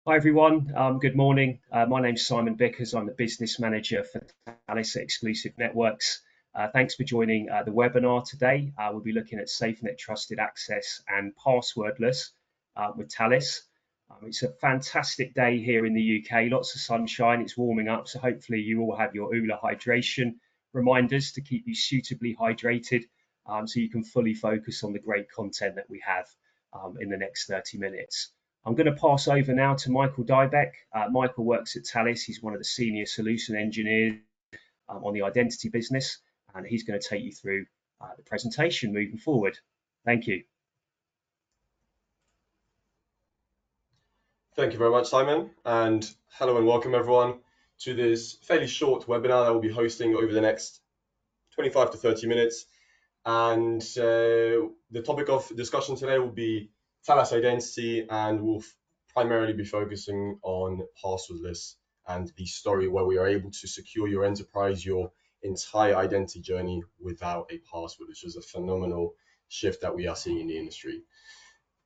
Hi everyone, good morning. My name's Simon Bickers. I'm the business manager for Thales Exclusive Networks. Thanks for joining the webinar today. We'll be looking at SafeNet Trusted Access and Passwordless with Thales. It's a fantastic day here in the UK, lots of sunshine, it's warming up, so hopefully you all have your ULA hydration reminders to keep you suitably hydrated so you can fully focus on the great content that we have in the next 30 minutes. I'm going to pass over now to Michael Dybek. Michael works at Thales. He's one of the senior solution engineers on the identity business, and he's going to take you through the presentation moving forward. Thank you. Thank you very much, Simon, and hello and welcome everyone to this fairly short webinar that we'll be hosting over the next 25 to 30 minutes. And the topic of discussion today will be Thales Identity, and we'll primarily be focusing on passwordless and the story where we are able to secure your enterprise, your entire identity journey without a password, which is a phenomenal shift that we are seeing in the industry.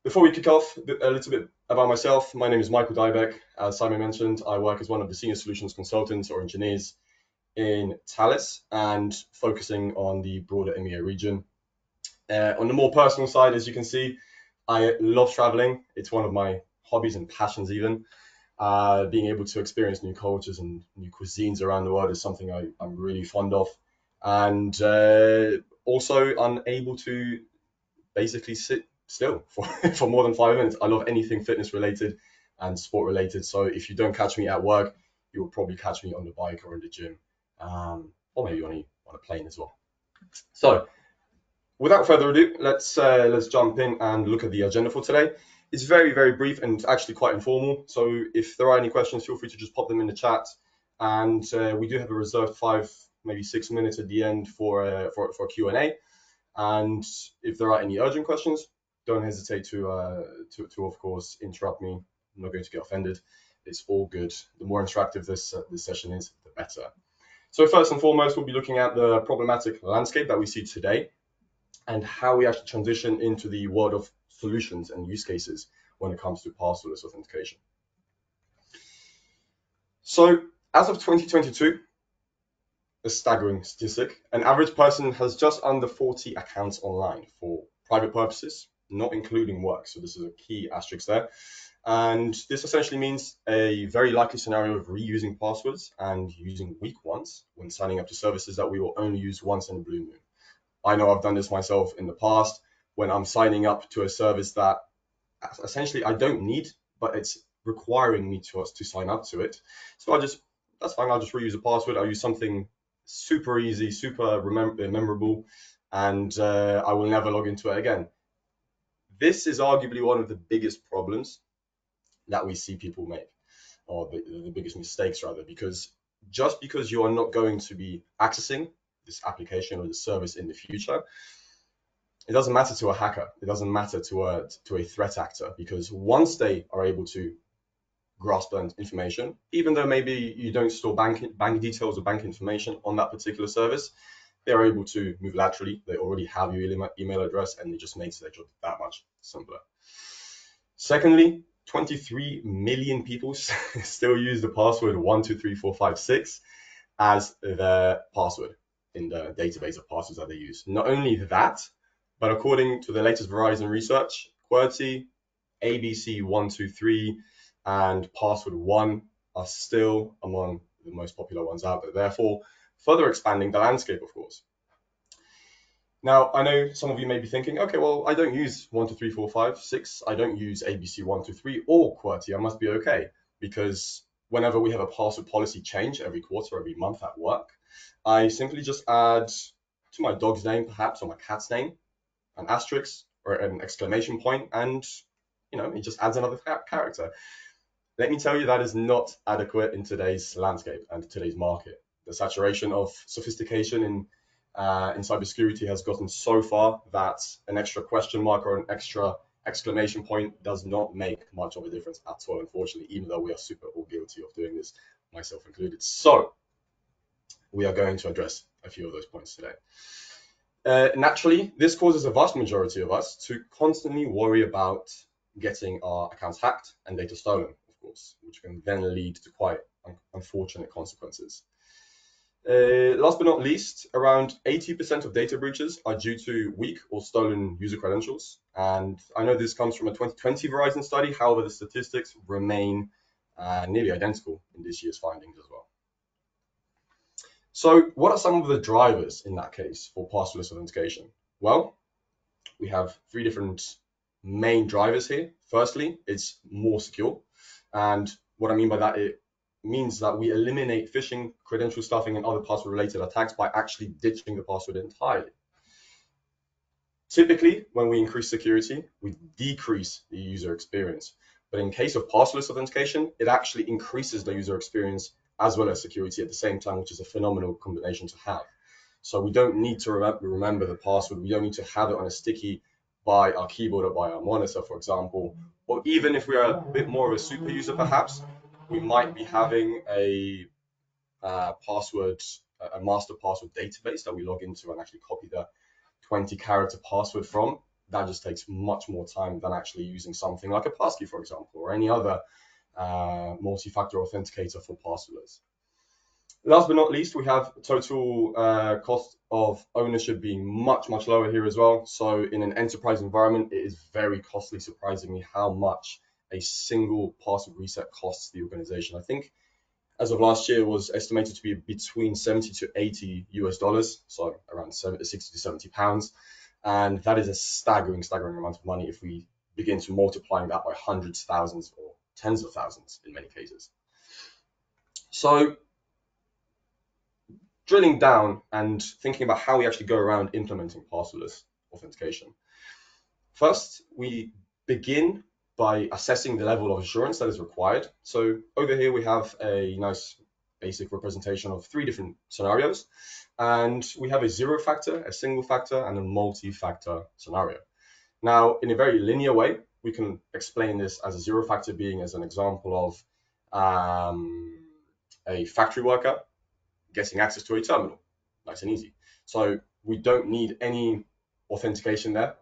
Before we kick off, a little bit about myself. My name is Michael Dybek. As Simon mentioned, I work as one of the senior solutions consultants or engineers in Thales and focusing on the broader EMEA region. On the more personal side, as you can see, I love traveling. It's one of my hobbies and passions even. Being able to experience new cultures and new cuisines around the world is something I'm really fond of. And also unable to basically sit still for more than 5 minutes. I love anything fitness related and sport related. So if you don't catch me at work, you will probably catch me on the bike or in the gym, or maybe on a plane as well. So without further ado, let's jump in and look at the agenda for today. It's very, very brief and actually quite informal. So if there are any questions, feel free to just pop them in the chat. And we do have a reserved 5, maybe 6 minutes at the end for Q&A. And if there are any urgent questions, don't hesitate to of course interrupt me. I'm not going to get offended. It's all good. The more interactive this session is, the better. So first and foremost, we'll be looking at the problematic landscape that we see today and how we actually transition into the world of solutions and use cases when it comes to passwordless authentication. So as of 2022, a staggering statistic, an average person has just under 40 accounts online for private purposes, not including work. So this is a key asterisk there. And this essentially means a very likely scenario of reusing passwords and using weak ones when signing up to services that we will only use once in a blue moon. I know I've done this myself in the past when I'm signing up to a service that essentially I don't need, but it's requiring me to sign up to it. So that's fine. I'll just reuse a password. I'll use something super easy, super memorable, and I will never log into it again. This is arguably one of the biggest problems that we see people make, or the biggest mistakes rather, because just because you are not going to be accessing this application or the service in the future, it doesn't matter to a hacker. It doesn't matter to a threat actor, because once they are able to grasp that information, even though maybe you don't store bank details or bank information on that particular service, they're able to move laterally. They already have your email address, and it just makes their job that much simpler. Secondly, 23 million people still use the password 123456 as their password in the database of passwords that they use. Not only that, but according to the latest Verizon research, QWERTY, ABC123, and password 1 are still among the most popular ones out there, therefore further expanding the landscape, of course. Now, I know some of you may be thinking, okay, well, I don't use 123456, I don't use ABC123 or QWERTY, I must be okay, because whenever we have a password policy change every quarter, every month at work, I simply just add to my dog's name, perhaps, or my cat's name, an asterisk or an exclamation point, and it just adds another character. Let me tell you, that is not adequate in today's landscape and today's market. The saturation of sophistication in cybersecurity has gotten so far that an extra question mark or an extra exclamation point does not make much of a difference at all, unfortunately, even though we are super all guilty of doing this, myself included. So we are going to address a few of those points today. Naturally, this causes a vast majority of us to constantly worry about getting our accounts hacked and data stolen, of course, which can then lead to quite unfortunate consequences. Last but not least, around 80% of data breaches are due to weak or stolen user credentials. And I know this comes from a 2020 Verizon study. However, the statistics remain nearly identical in this year's findings as well. So what are some of the drivers in that case for passwordless authentication? Well, we have three different main drivers here. Firstly, it's more secure. And what I mean by that, it means that we eliminate phishing, credential stuffing, and other password-related attacks by actually ditching the password entirely. Typically, when we increase security, we decrease the user experience. But in case of passwordless authentication, it actually increases the user experience as well as security at the same time, which is a phenomenal combination to have. So we don't need to remember the password. We don't need to have it on a sticky by our keyboard or by our monitor, for example. Or even if we are a bit more of a super user, perhaps, we might be having a master password database that we log into and actually copy the 20-character password from. That just takes much more time than actually using something like a passkey, for example, or any other multi-factor authenticator for passwordless. Last but not least, we have total cost of ownership being much lower here as well. So in an enterprise environment, it is very costly, surprisingly, how much a single password reset costs the organization. I think as of last year, it was estimated to be between 70 to 80 US dollars, so around 60 to 70 pounds. And that is a staggering amount of money if we begin to multiplying that by hundreds, thousands, or tens of thousands in many cases. So drilling down and thinking about how we actually go around implementing passwordless authentication. First, we begin by assessing the level of assurance that is required. So over here, we have a nice basic representation of three different scenarios. And we have a zero factor, a single factor, and a multi-factor scenario. Now, in a very linear way, we can explain this as a zero factor being as an example of a factory worker getting access to a terminal. Nice and easy. So we don't need any authentication there.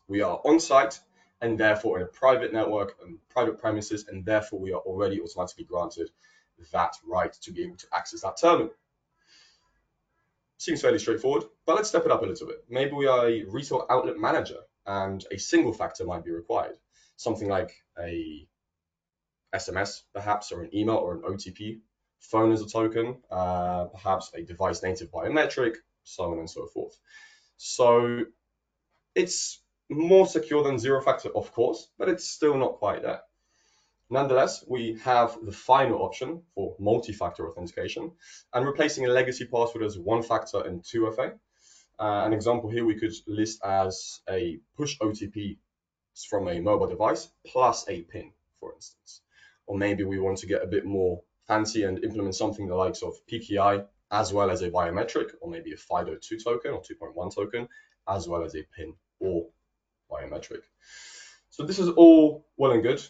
We are on site and therefore in a private network and private premises, and therefore we are already automatically granted that right to be able to access that terminal. Seems fairly straightforward, but let's step it up a little bit. Maybe we are a retail outlet manager and a single factor might be required. Something like a SMS perhaps, or an email or an OTP, phone as a token, perhaps a device native biometric, so on and so forth. So it's more secure than zero factor, of course, but it's still not quite there. Nonetheless, we have the final option for multi-factor authentication and replacing a legacy password as one factor and 2FA. An example here we could list as a push OTP from a mobile device plus a PIN, for instance. Or maybe we want to get a bit more fancy and implement something the likes of PKI as well as a biometric, or maybe a FIDO2 token or 2.1 token, as well as a PIN or biometric. So this is all well and good,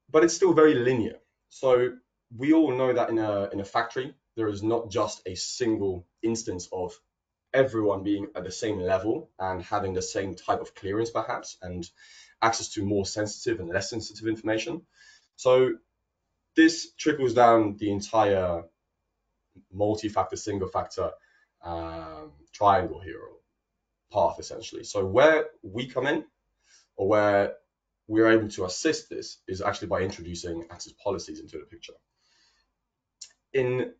but it's still very linear. So we all know that in a factory, there is not just a single instance of everyone being at the same level and having the same type of clearance perhaps, and access to more sensitive and less sensitive information. So this trickles down the entire multi-factor, single factor triangle here, or path essentially. So where we come in, or where we're able to assist this, is actually by introducing access policies into the picture. In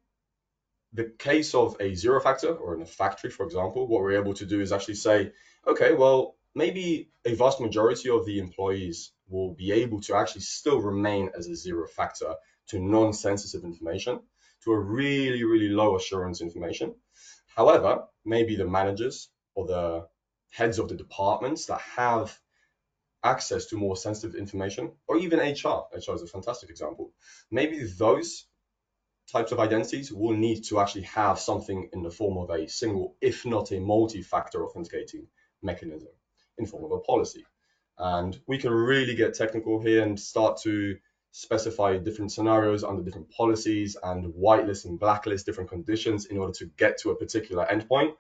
the case of a zero factor or in a factory, for example, what we're able to do is actually say, okay, well, maybe a vast majority of the employees will be able to actually still remain as a zero factor to non-sensitive information, to a really low assurance information. However, maybe the managers or the heads of the departments that have access to more sensitive information, or even HR is a fantastic example. Maybe those types of identities will need to actually have something in the form of a single, if not a multi-factor authenticating mechanism in form of a policy. And we can really get technical here and start to specify different scenarios under different policies and whitelist and blacklist different conditions in order to get to a particular endpoint.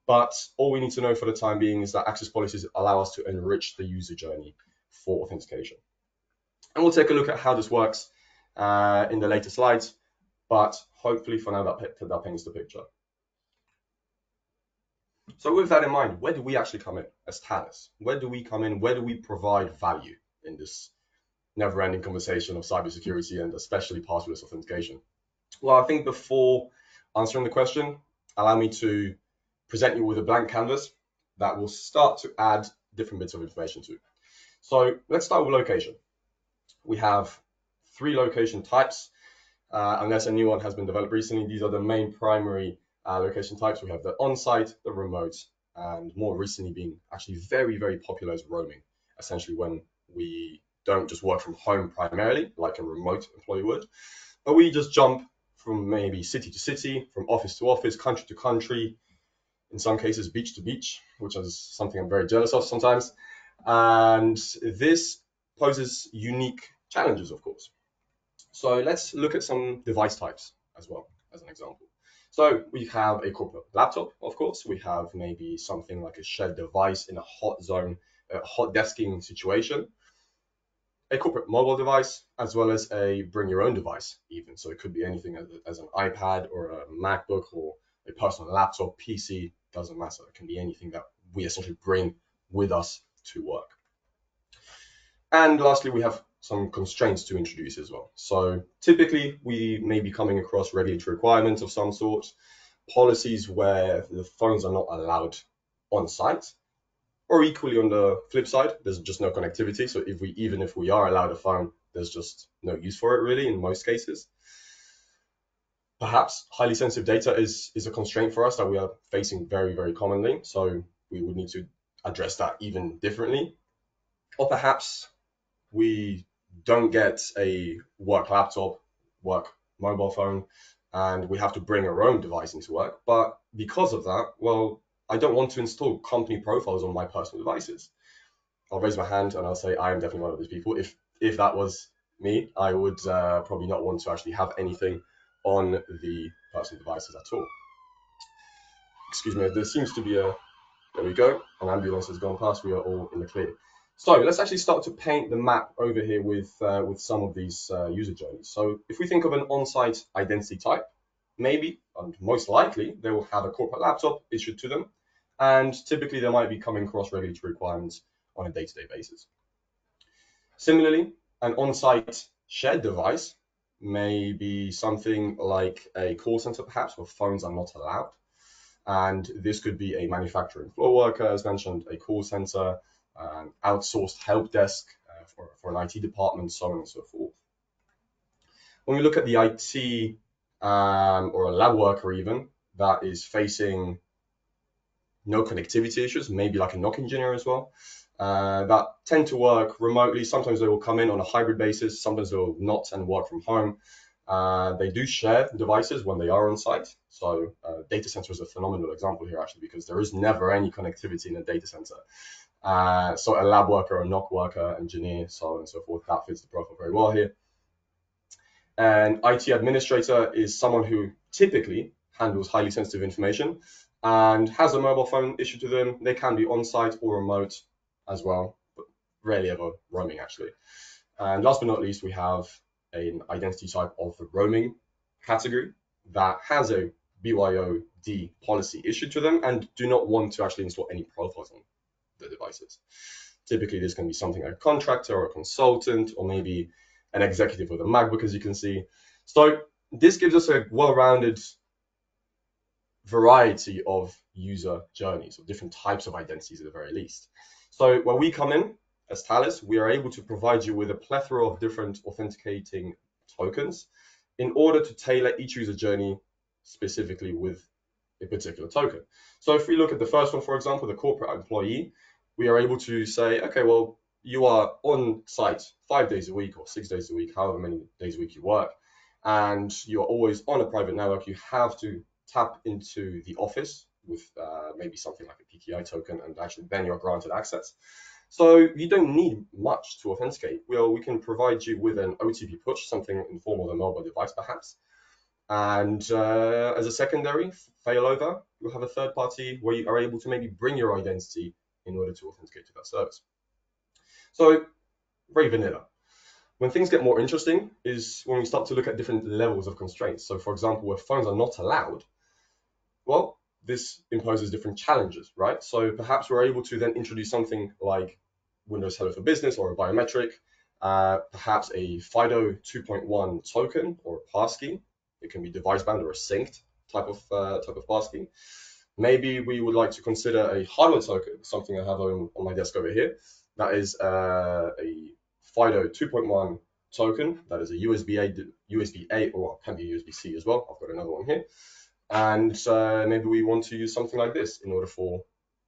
But all we need to know for the time being is that access policies allow us to enrich the user journey for authentication. And we'll take a look at how this works in the later slides, but hopefully for now that paints the picture. So with that in mind, where do we actually come in as Thales? Where do we come in? Where do we provide value in this never-ending conversation of cybersecurity and especially passwordless authentication? Well, I think before answering the question, allow me to present you with a blank canvas that will start to add different bits of information to. So let's start with location. We have 3 location types, unless a new one has been developed recently. These are the main primary location types. We have the on-site, the remote, and more recently being actually very, very popular as roaming, essentially when we don't just work from home primarily, like a remote employee would, but we just jump from maybe city to city, from office to office, country to country, in some cases beach to beach, which is something I'm very jealous of sometimes. And this poses unique challenges, of course. So let's look at some device types as well, as an example. So we have a corporate laptop, of course. We have maybe something like a shared device in a hot zone, a hot desking situation. A corporate mobile device, as well as a bring your own device even. So it could be anything as an iPad or a MacBook or a personal laptop, PC, doesn't matter. It can be anything that we essentially bring with us to work. And lastly, we have some constraints to introduce as well. So typically we may be coming across regulatory requirements of some sort, policies where the phones are not allowed on site, or equally on the flip side, there's just no connectivity. So even if we are allowed a phone, there's just no use for it really in most cases. Perhaps highly sensitive data is a constraint for us that we are facing very, very commonly. So we would need to address that even differently. Or perhaps we don't get a work laptop, work mobile phone, and we have to bring our own device into work. But because of that, well, I don't want to install company profiles on my personal devices. I'll raise my hand and I'll say I am definitely one of these people. If that was me, I would probably not want to actually have anything on the personal devices at all. Excuse me, there seems to be there we go, an ambulance has gone past, we are all in the clear. So let's actually start to paint the map over here with some of these user journeys. So if we think of an on-site identity type, maybe, and most likely, they will have a corporate laptop issued to them, and typically they might be coming across regulatory requirements on a day-to-day basis. Similarly, an on-site shared device may be something like a call center, perhaps, where phones are not allowed. And this could be a manufacturing floor worker, as mentioned, a call center, outsourced help desk for an IT department, so on and so forth. When we look at the IT or a lab worker even, that is facing no connectivity issues, maybe like a NOC engineer as well, that tend to work remotely. Sometimes they will come in on a hybrid basis, sometimes they will not and work from home. They do share devices when they are on site. So data center is a phenomenal example here actually, because there is never any connectivity in a data center. So a lab worker, a NOC worker, engineer, so on and so forth, that fits the profile very well here. An IT administrator is someone who typically handles highly sensitive information and has a mobile phone issued to them. They can be on-site or remote as well, but rarely ever roaming actually. And last but not least, we have an identity type of the roaming category that has a BYOD policy issued to them and do not want to actually install any profiles on the devices. Typically, this can be something like a contractor or a consultant, or maybe an executive with a MacBook, as you can see. So this gives us a well-rounded variety of user journeys, or different types of identities at the very least. So when we come in as Thales, we are able to provide you with a plethora of different authenticating tokens in order to tailor each user journey specifically with a particular token. So if we look at the first one, for example, the corporate employee, we are able to say, okay, well, you are on site 5 days a week or 6 days a week, however many days a week you work, and you're always on a private network. You have to tap into the office with maybe something like a PKI token, and actually then you're granted access. So you don't need much to authenticate. We can provide you with an OTP push, something in the form of a mobile device perhaps. And as a secondary failover, you'll have a third party where you are able to maybe bring your identity in order to authenticate to that service. So very vanilla. When things get more interesting is when we start to look at different levels of constraints. So for example, where phones are not allowed, well, this imposes different challenges, right? So perhaps we're able to then introduce something like Windows Hello for Business or a biometric, perhaps a FIDO 2.1 token or a passkey. It can be device bound or a synced type of passkey. Maybe we would like to consider a hardware token, something I have on my desk over here. That is a FIDO 2.1 token. That is a USB-A, or can be USB-C as well. I've got another one here. And maybe we want to use something like this in order for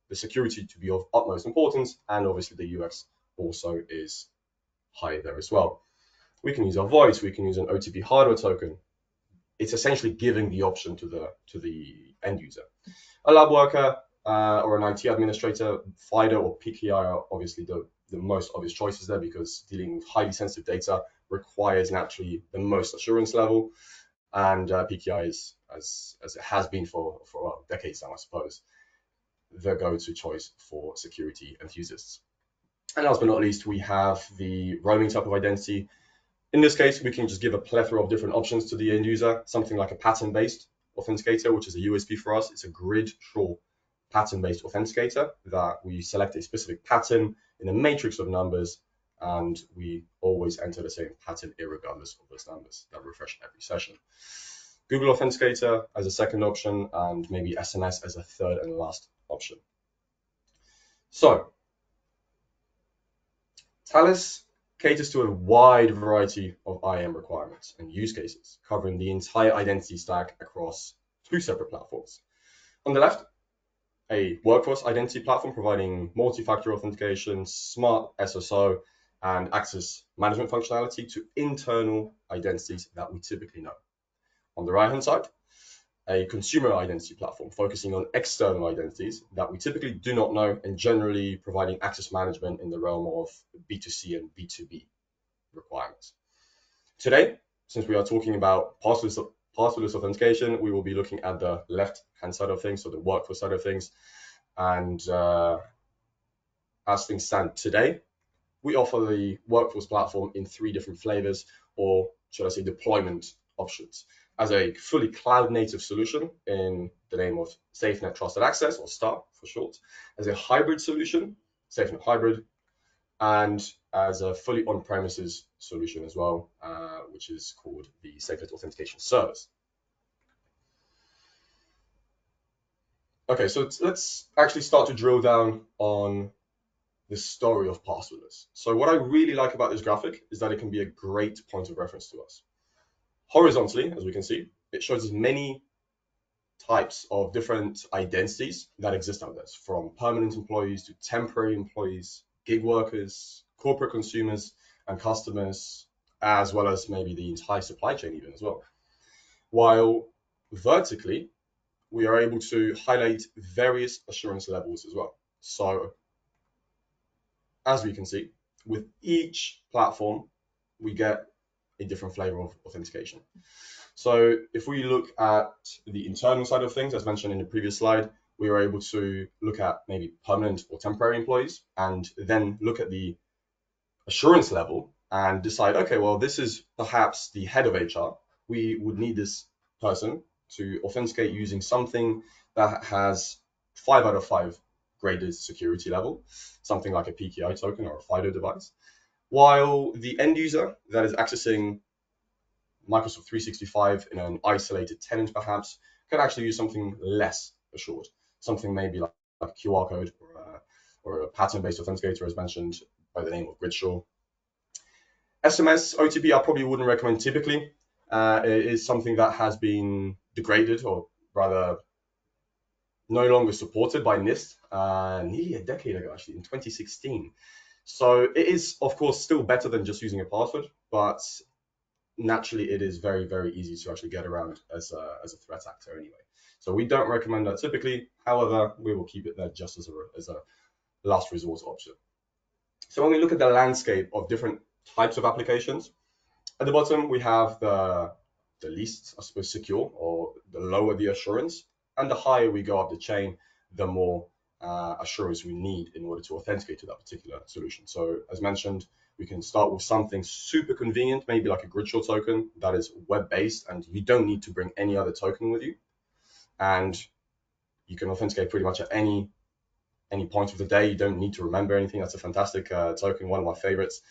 the security to be of utmost importance, and obviously the UX also is high there as well. We can use our voice, we can use an OTP hardware token. It's essentially giving the option to the end user. A lab worker or an IT administrator, FIDO or PKI are obviously the most obvious choices there, because dealing with highly sensitive data requires naturally the most assurance level. And PKI is, as it has been for decades now, I suppose, the go-to choice for security enthusiasts. And last but not least, we have the roaming type of identity. In this case, we can just give a plethora of different options to the end user, something like a pattern-based authenticator, which is a USP for us. It's a grid-sure pattern-based authenticator that we select a specific pattern in a matrix of numbers, and we always enter the same pattern irregardless of those numbers that refresh every session. Google Authenticator as a second option, and maybe SMS as a third and last option. So Thales caters to a wide variety of IAM requirements and use cases, covering the entire identity stack across two separate platforms. On the left, a workforce identity platform providing multi-factor authentication, smart SSO, and access management functionality to internal identities that we typically know. On the right-hand side, a consumer identity platform focusing on external identities that we typically do not know, and generally providing access management in the realm of B2C and B2B requirements. Today, since we are talking about passwordless authentication, we will be looking at the left-hand side of things, so the workforce side of things. And as things stand today, we offer the workforce platform in 3 different flavors, or should I say deployment options, as a fully cloud-native solution in the name of SafeNet Trusted Access, or STAR for short, as a hybrid solution, SafeNet Hybrid, and as a fully on-premises solution as well, which is called the SafeNet Authentication Service. Okay, so let's actually start to drill down on the story of passwordless. So what I really like about this graphic is that it can be a great point of reference to us. Horizontally, as we can see, it shows us many types of different identities that exist out there, from permanent employees to temporary employees, gig workers, corporate consumers and customers, as well as maybe the entire supply chain even as well. While vertically, we are able to highlight various assurance levels as well. So as we can see, with each platform, we get a different flavor of authentication. So if we look at the internal side of things, as mentioned in the previous slide, we were able to look at maybe permanent or temporary employees, and then look at the assurance level and decide, okay, well, this is perhaps the head of HR. We would need this person to authenticate using something that has 5 out of 5 graded security level, something like a PKI token or a FIDO device, while the end user that is accessing Microsoft 365 in an isolated tenant perhaps can actually use something less assured, something maybe like a QR code or a pattern-based authenticator, as mentioned, by the name of Gridshaw. SMS, OTP, I probably wouldn't recommend typically. It is something that has been degraded, or rather no longer supported by NIST nearly a decade ago, actually, in 2016. So it is, of course, still better than just using a password, but naturally it is very, very easy to actually get around as a threat actor anyway. So we don't recommend that typically. However, we will keep it there just as a last resort option. So when we look at the landscape of different types of applications, at the bottom we have the least, I suppose, secure, or the lower the assurance, and the higher we go up the chain, the more assurance we need in order to authenticate to that particular solution. So as mentioned, we can start with something super convenient, maybe like a Gridshore token that is web-based, and you don't need to bring any other token with you. And you can authenticate pretty much at any point of the day. You don't need to remember anything. That's a fantastic token, one of my favorites.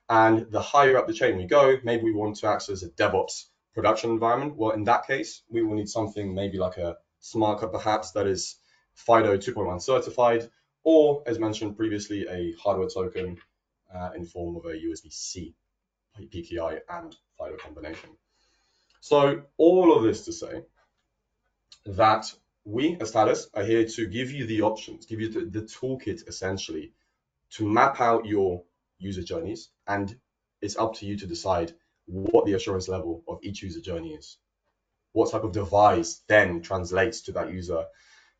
And the higher up the chain we go, maybe we want to access a DevOps production environment. Well, in that case, we will need something maybe like a smart card perhaps that is FIDO 2.1 certified, or as mentioned previously, a hardware token in form of a USB-C PKI and FIDO combination. So all of this to say that we as Thales are here to give you the options, give you the toolkit essentially to map out your user journeys, and it's up to you to decide what the assurance level of each user journey is. What type of device then translates to that user,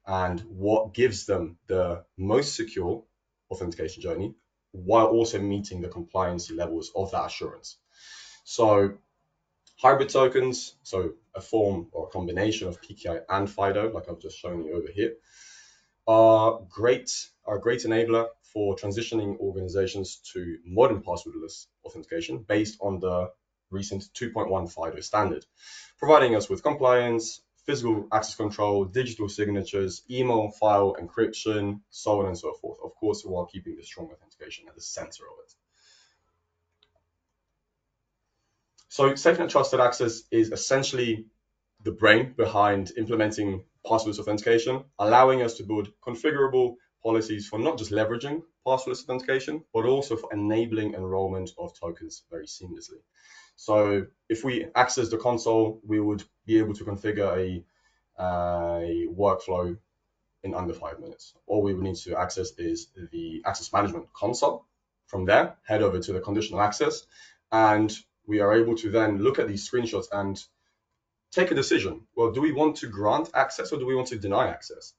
and what gives them the most secure authentication journey while also meeting the compliance levels of that assurance. So hybrid tokens, so a form or a combination of PKI and FIDO, like I've just shown you over here, are a great enabler for transitioning organizations to modern passwordless authentication based on the recent 2.1 FIDO standard, providing us with compliance, physical access control, digital signatures, email file encryption, so on and so forth, of course, while keeping the strong authentication at the center of it. So SafeNet Trusted Access is essentially the brain behind implementing passwordless authentication, allowing us to build configurable policies for not just leveraging passwordless authentication, but also for enabling enrollment of tokens very seamlessly. So if we access the console, we would be able to configure a workflow in under 5 minutes. All we would need to access is the access management console. From there, head over to the conditional access, and we are able to then look at these screenshots and take a decision. Well, do we want to grant access or do we want to deny access?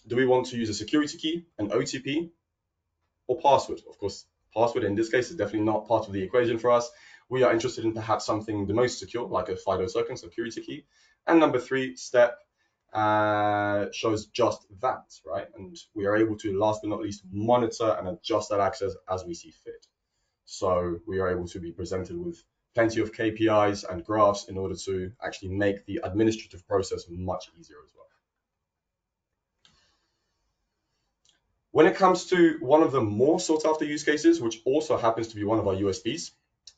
Do we want to use a security key, an OTP, or password? Of course, password in this case is definitely not part of the equation for us. We are interested in perhaps something the most secure, like a FIDO token, security key. And number 3 step shows just that, right? And we are able to, last but not least, monitor and adjust that access as we see fit. So we are able to be presented with plenty of KPIs and graphs in order to actually make the administrative process much easier as well. When it comes to one of the more sought after use cases, which also happens to be one of our USPs,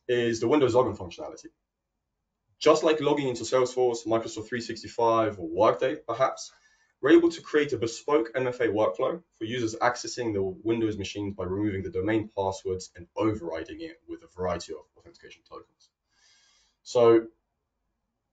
is the Windows login functionality. Just like logging into Salesforce, Microsoft 365, or Workday, perhaps, we're able to create a bespoke MFA workflow for users accessing the Windows machines by removing the domain passwords and overriding it with a variety of authentication tokens. So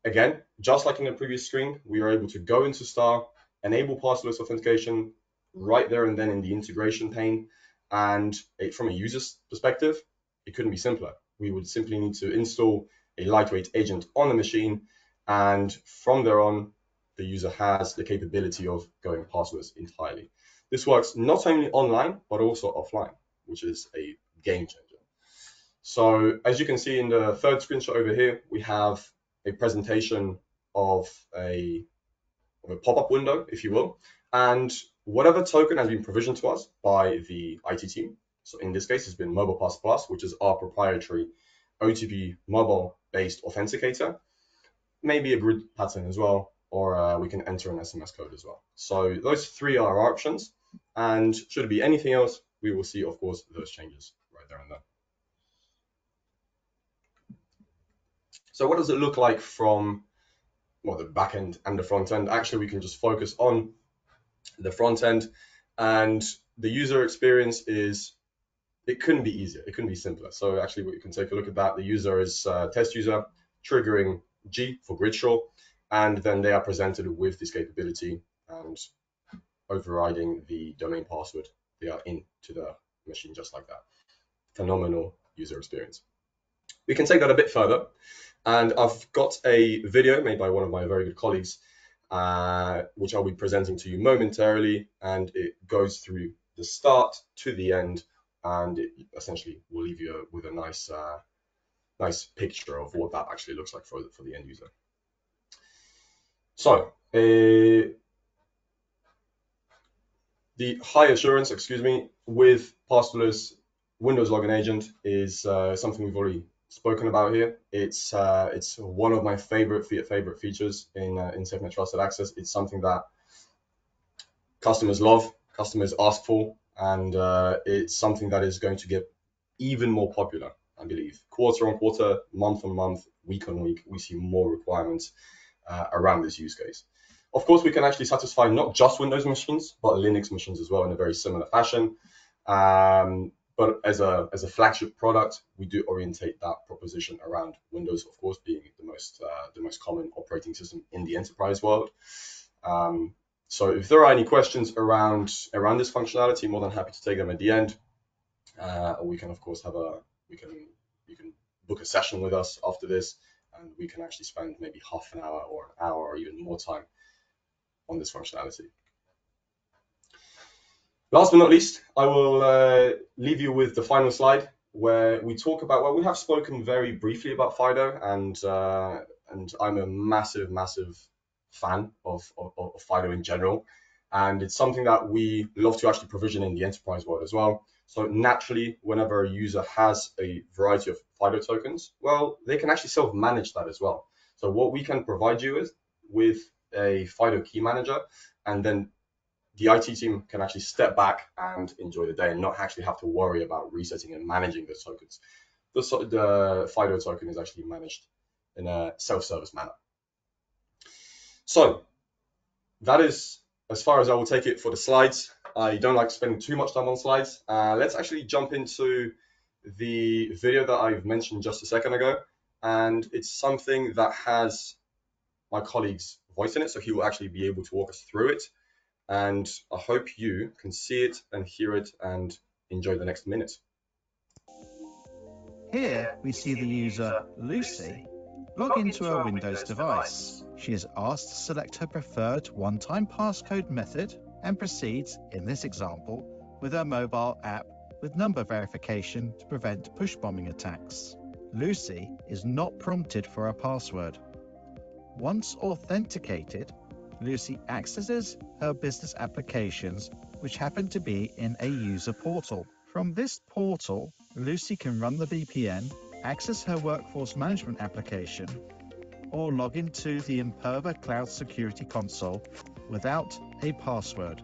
again, just like in the previous screen, we are able to go into Star, enable passwordless authentication right there and then in the integration pane. And from a user's perspective, it couldn't be simpler. We would simply need to install a lightweight agent on the machine, and from there on, the user has the capability of going passwordless entirely. This works not only online, but also offline, which is a game changer. So as you can see in the third screenshot over here, we have a presentation of a pop-up window, if you will, and whatever token has been provisioned to us by the IT team. So in this case, it's been Mobile Pass Plus, which is our proprietary OTP mobile-based authenticator, maybe a grid pattern as well, or we can enter an SMS code as well. So those 3 are our options, and should it be anything else, we will see, of course, those changes right there and then. So what does it look like from the back end and the front end? Actually, we can just focus on the front end, and the user experience it couldn't be easier, it couldn't be simpler. So actually, we can take a look at that. The user is test user, triggering G for Gridshore, and then they are presented with this capability and overriding the domain password. They are into the machine just like that. Phenomenal user experience. We can take that a bit further, and I've got a video made by one of my very good colleagues, which I'll be presenting to you momentarily, and it goes through the start to the end, and it essentially will leave you with a nice picture of what that actually looks like for the end user. So The high assurance, with passwordless Windows login agent is something we've already spoken about here. It's one of my favorite features in SafeNet Trusted Access. It's something that customers love, customers ask for, and it's something that is going to get even more popular, I believe. Quarter on quarter, month on month, week on week, we see more requirements around this use case. Of course, we can actually satisfy not just Windows machines, but Linux machines as well in a very similar fashion. But as a flagship product, we do orientate that proposition around Windows, of course, being the most common operating system in the enterprise world. So if there are any questions around this functionality, more than happy to take them at the end. We can, of course, you can book a session with us after this, and we can actually spend maybe half an hour or an hour or even more time on this functionality. Last but not least, I will leave you with the final slide where we talk about, well, we have spoken very briefly about FIDO, and I'm a massive fan of FIDO in general. And it's something that we love to actually provision in the enterprise world as well. So naturally, whenever a user has a variety of FIDO tokens, well, they can actually self-manage that as well. So what we can provide you with a FIDO key manager, and then the IT team can actually step back and enjoy the day and not actually have to worry about resetting and managing those tokens. The FIDO token is actually managed in a self-service manner. So that is as far as I will take it for the slides. I don't like spending too much time on slides. Let's actually jump into the video that I've mentioned just a second ago. And it's something that has my colleague's voice in it, so he will actually be able to walk us through it. And I hope you can see it and hear it and enjoy the next minute. Here we see the user, Lucy, log into her Windows device. She is asked to select her preferred one-time passcode method and proceeds, in this example, with her mobile app with number verification to prevent push bombing attacks. Lucy is not prompted for a password. Once authenticated, Lucy accesses her business applications, which happen to be in a user portal. From this portal, Lucy can run the VPN, access her workforce management application, or log into the Imperva Cloud Security Console without a password,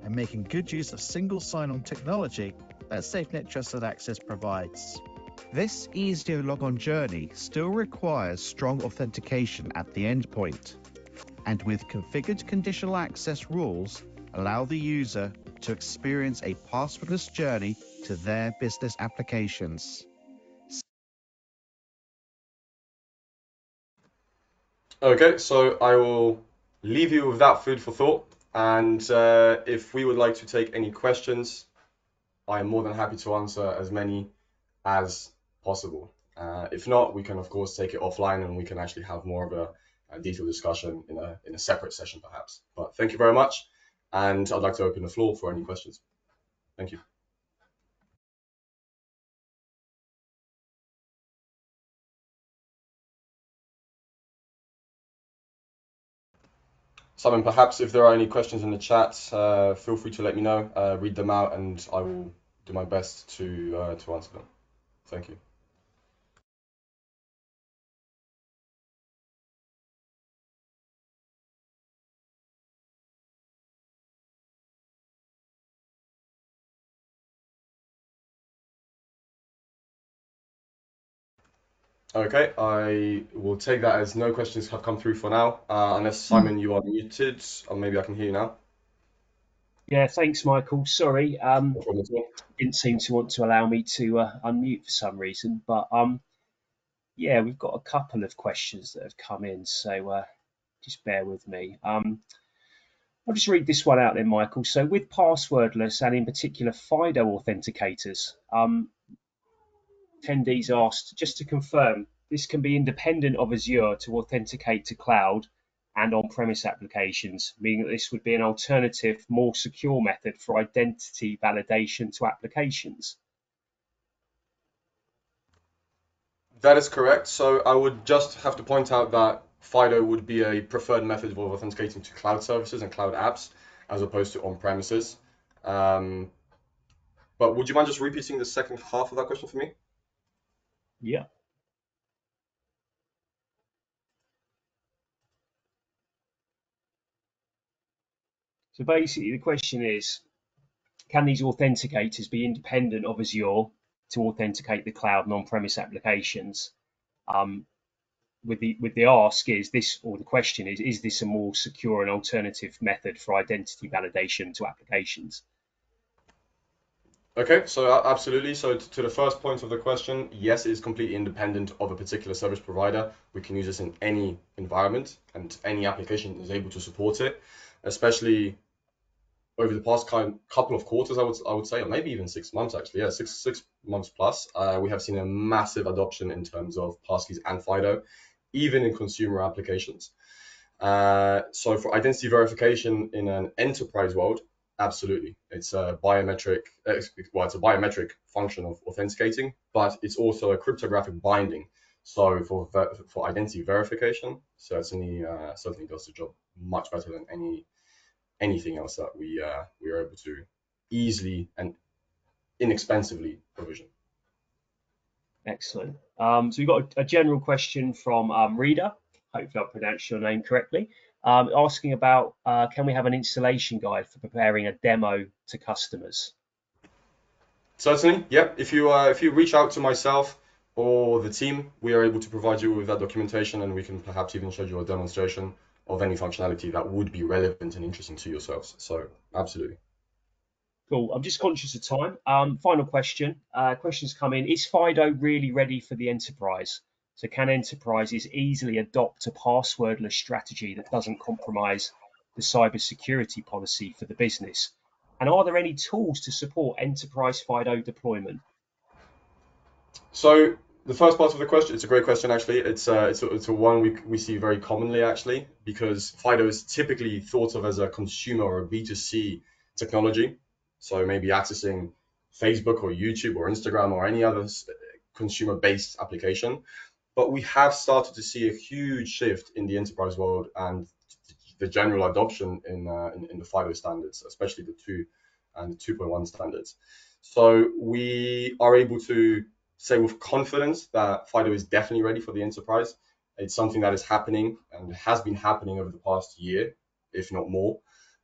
and making good use of single sign-on technology that SafeNet Trusted Access provides. This easier logon journey still requires strong authentication at the endpoint, and with configured conditional access rules, allow the user to experience a passwordless journey to their business applications. Okay, so I will leave you with that food for thought. And if we would like to take any questions, I am more than happy to answer as many as possible. If not, we can of course take it offline and we can actually have more of a detailed discussion in a separate session perhaps. But thank you very much, and I'd like to open the floor for any questions. Thank you. Simon, perhaps if there are any questions in the chat, feel free to let me know, read them out, and I will do my best to answer them. Thank you. Okay, I will take that as no questions have come through for now, unless Simon, you are muted, or maybe I can hear you now. Yeah, thanks, Michael. Sorry, No problem at all. didn't seem to want to allow me to unmute for some reason, but yeah, we've got a couple of questions that have come in, so just bear with me. I'll just read this one out then, Michael. So with passwordless and in particular FIDO authenticators, attendees asked, just to confirm, this can be independent of Azure to authenticate to cloud and on-premise applications, meaning that this would be an alternative, more secure method for identity validation to applications. That is correct. So I would just have to point out that FIDO would be a preferred method of authenticating to cloud services and cloud apps, as opposed to on-premises. But would you mind just repeating the second half of that question for me? Yeah. So basically, the question is, can these authenticators be independent of Azure to authenticate the cloud and on-premise applications? With the ask is this, or the question is this a more secure and alternative method for identity validation to applications? Okay, so absolutely. So to the first point of the question, yes, it is completely independent of a particular service provider. We can use this in any environment, and any application is able to support it, especially over the past couple of quarters, I would say, or maybe even 6 months actually. Yeah, six months plus, we have seen a massive adoption in terms of passkeys and FIDO, even in consumer applications. So for identity verification in an enterprise world, absolutely, it's a biometric. Well, it's a biometric function of authenticating, but it's also a cryptographic binding. So for identity verification, certainly does the job much better than anything else that we are able to easily and inexpensively provision. Excellent. So we've got a general question from Rita. Hopefully I pronounced your name correctly. Asking about can we have an installation guide for preparing a demo to customers? Certainly, yeah. If you reach out to myself or the team, we are able to provide you with that documentation, and we can perhaps even schedule a demonstration of any functionality that would be relevant and interesting to yourselves. So absolutely. Cool. I'm just conscious of time. Final question. Questions come in. Is FIDO really ready for the enterprise? So can enterprises easily adopt a passwordless strategy that doesn't compromise the cybersecurity policy for the business? And are there any tools to support enterprise FIDO deployment? So the first part of the question, it's a great question actually. It's a one we see very commonly actually, because FIDO is typically thought of as a consumer or a B2C technology. So maybe accessing Facebook or YouTube or Instagram or any other consumer-based application. But we have started to see a huge shift in the enterprise world and the general adoption in the FIDO standards, especially the 2 and the 2.1 standards. So we are able to say with confidence that FIDO is definitely ready for the enterprise. It's something that is happening and has been happening over the past year, if not more.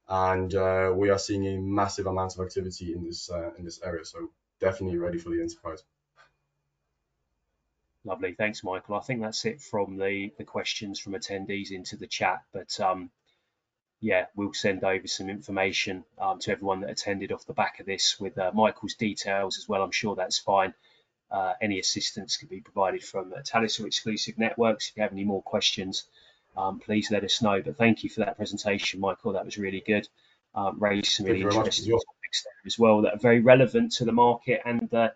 And we are seeing a massive amount of activity in this area. So definitely ready for the enterprise. Lovely. Thanks, Michael. I think that's it from the questions from attendees into the chat. But yeah, we'll send over some information to everyone that attended off the back of this with Michael's details as well. I'm sure that's fine. Any assistance can be provided from Thales or Exclusive Networks. If you have any more questions, please let us know. But thank you for that presentation, Michael. That was really good. Raised some really interesting topics there as well that are very relevant to the market and the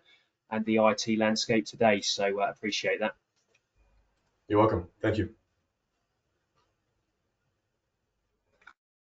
IT landscape today. So appreciate that. You're welcome. Thank you.